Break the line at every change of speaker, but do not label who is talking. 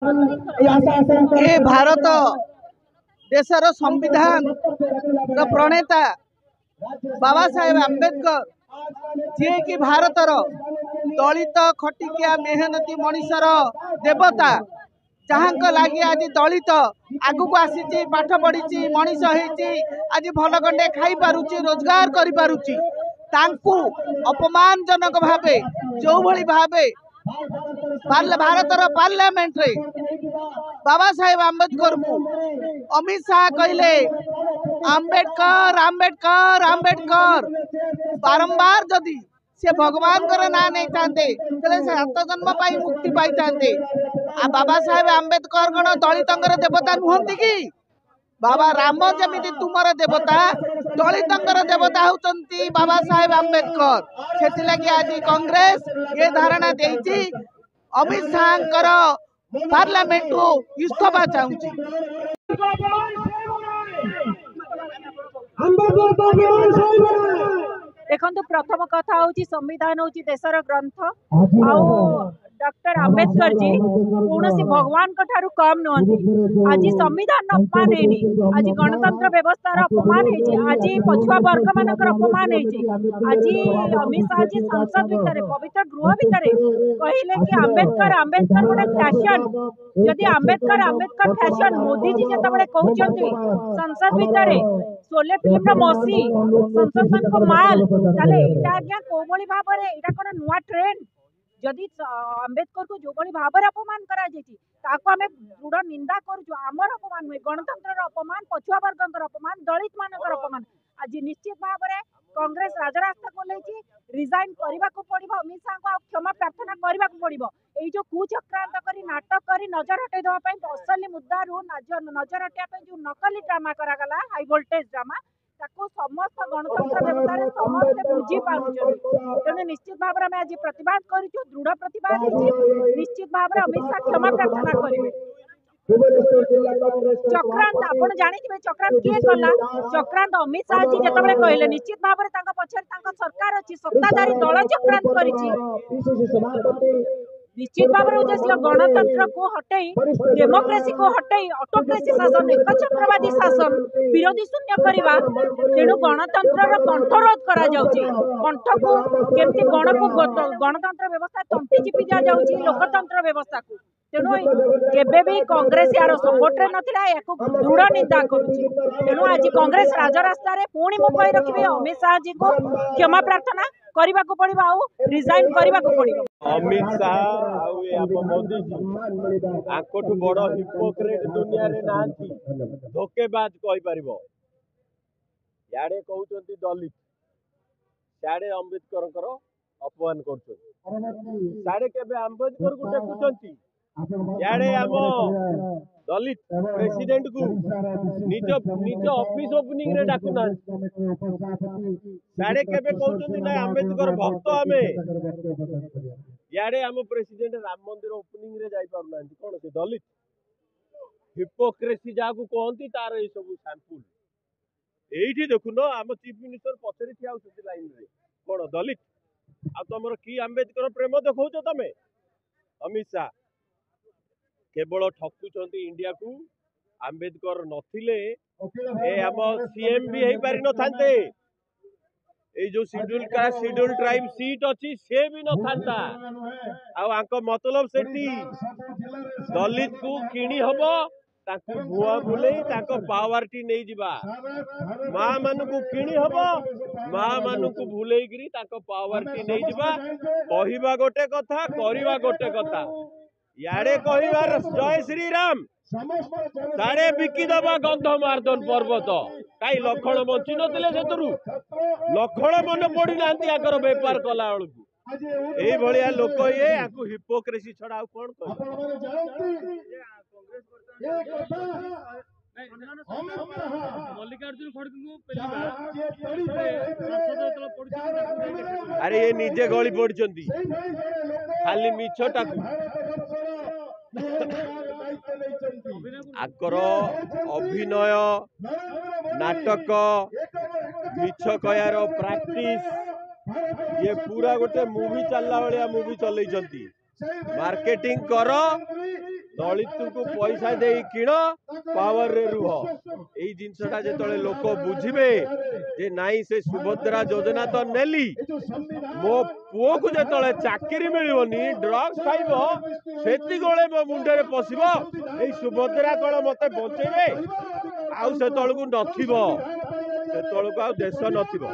ये भारत देशर संविधान प्रणेता बाबा साहेब आंबेडकर जी कि भारतर दलित खटिकिया मेहनती मनीषर देवता जहाँ लगी आज दलित आगु को आसी पाठ पढ़ी मनीष आज भल खंडे खाई पारुची रोजगार करि पारुची तांकु अपमानजनक भावे जो भली भावे भारतर पार्लियामेंट रे बाबा साहेब आंबेडकर को अमित शाह कहले आंबेडकर आंबेडकर आंबेडकर बारंबार जदि से भगवान ना नहीं थांते से सात जन्म पाई मुक्ति पाई थांते आ बाबा साहेब आंबेडकर कौन दलितर देवता नुहंती कि बाबा राम जमी तुमर देवता दलितर देवता होती बाबा साहेब आंबेडकर से आज कांग्रेस ये धारणा देती अमित शाह पार्लियामेंट को इस्तीफा चाहूँगी।
देखो प्रथम कथा हूँ संविधान हूँ देशर ग्रंथ आ डॉक्टर आंबेडकर जी कौन भगवान ठारू कम नुहति आज संविधान अपमान है आज गणतंत्र व्यवस्थार अपमान है आज पछुआ वर्ग मान अपमान है आज अमित शाह जी संसद भितर पवित्र गृह भितर कहले कि आंबेडकर आंबेडकर गोटे फैशन जदि आंबेडकर आंबेडकर फैशन मोदी जी जिते कहते संसद भितर शोले फिल्म मसी संसद मान को माल ताले आज्ञा कौ भाव में यहाँ कौन नुआ ट्रेंड जदि आंबेडकर को जो भाव में अपमान करा आम दृढ़ निंदा करमर अपमान नुहे गणतंत्र अपमान पछुआ वर्ग अपमान दलित मान अपमान आज निश्चित भाव में कांग्रेस राजरास्ता को रिजाइन करने को पड़ो अमित शाह को क्षमा प्रार्थना करने को पड़ो ये जो कुचक्रांत कर नाटक कर नजर हटे देवाई असली मुद्दारू नजर हटाया जो नकली ड्रामा करागला हाई वोल्टेज ड्रामा समस्त गणतंत्र व्यवस्था समस्त बुझी पार्टी तेणु निश्चित भाव में आज प्रतिवाद कर दृढ़ प्रतिवाद निश्चित भाव में अमित शाह क्षमा प्रार्थना करेंगे। चक्रांत आप जानी चक्रांत किए कला चक्रांत अमित शाह जी जिते कहले निश्चित भाव में पछाड़ सरकार अच्छी सत्ताधारी दल चक्रांत कर निश्चित भाव में गणतंत्र को हटई डेमोक्रेसी को हटई ऑटोक्रेसी शासन एकछत्रवादी शासन विरोधी शून्य करवा तेणु गणतंत्र कंठरोध करा कंठ को केमती गण को गणतंत्र व्यवस्था तंटी चिपी दि जाऊँगी लोकतंत्र व्यवस्था को तेणु केबे भी कांग्रेस यार सपोर्ट रे नथिला याको दृढ़ निंदा करुछि तेणु आज कांग्रेस राजरास्ता रे पुणी मु कहि रखिबे अमित शाह जी को क्षमा प्रार्थना करबा को पड़िबा आ रिजाइन करबा को पड़िबा।
अमित शाह आ मोदी जी आकोठु बड़ हिपोक्रेट दुनिया रे नांती धोकेबाज कहि परिबो याडे कहउचंती दलित साडे अम्बेडकर अपमान करछन साडे केबे अम्बेडकर को टेकुचंती याडे आम दलित प्रेसिडेंट को निज निज ऑफिस ओपनिंग रे डाकुना साडे केबे कहउचंती ना अम्बेडकर भक्त आमे याडे आम प्रेसिडेंट राम मंदिर ओपनिंग रे जाई पारु नांती कोन से दलित हिपोक्रेसी जाकू कहंती तार ए सब सैंपल एठी देखुन आम चीफ मिनिस्टर पछरे ठिया होती लाइन रे कोन दलित आ तमर की अम्बेडकर प्रेम देखौछ तमे अमित शाह केवल ठकुचंती इंडिया को आंबेडकर नथिले ए हम सीएम भी हेई पारि न थांते ए जो schedule caste schedule tribe seat अछि से भी न थांता आ आंको मतलब सेठी दलित को किणी हबो ताकू भुआ बुले ताको पावरटी नै जिबा मां मान को किणी हबो मां मान को भुलेई गिरी ताको पावरटी नै जिबा कहिबा गोटे कथा करिबा गोटे कथा याडे कहिबार जय श्री राम साडे बिकिदबा गंध मार्दन पर्वत कई लक्षण बंची नथिले सेतरु लक्षण मन पड़ी नांती आकर बेपार कला बेलू एई भलिया लोक ये आकु हिपोक्रेसी छडा कोन अरे ये निजे गली पड़चंती खाली मिछटाकू आकर अभिनय नाटक मिछ कयार प्रैक्टिस ये पूरा गोटे मूवी चलला भाया मूवी चलई मार्केटिंग कर दलित को पैसा दे किण पावर रे रुह यही जिनसटा जो लोक बुझे जे नाई से सुभद्रा योजना तो नेली मो पुओ को जो चाकरी मिलनी ड्रग्स खाइब से मो मुंडे पशिब यही सुभद्रा कौन मत बचेबे आउ से तलू नथिबो से तलू आ देश नथिबो।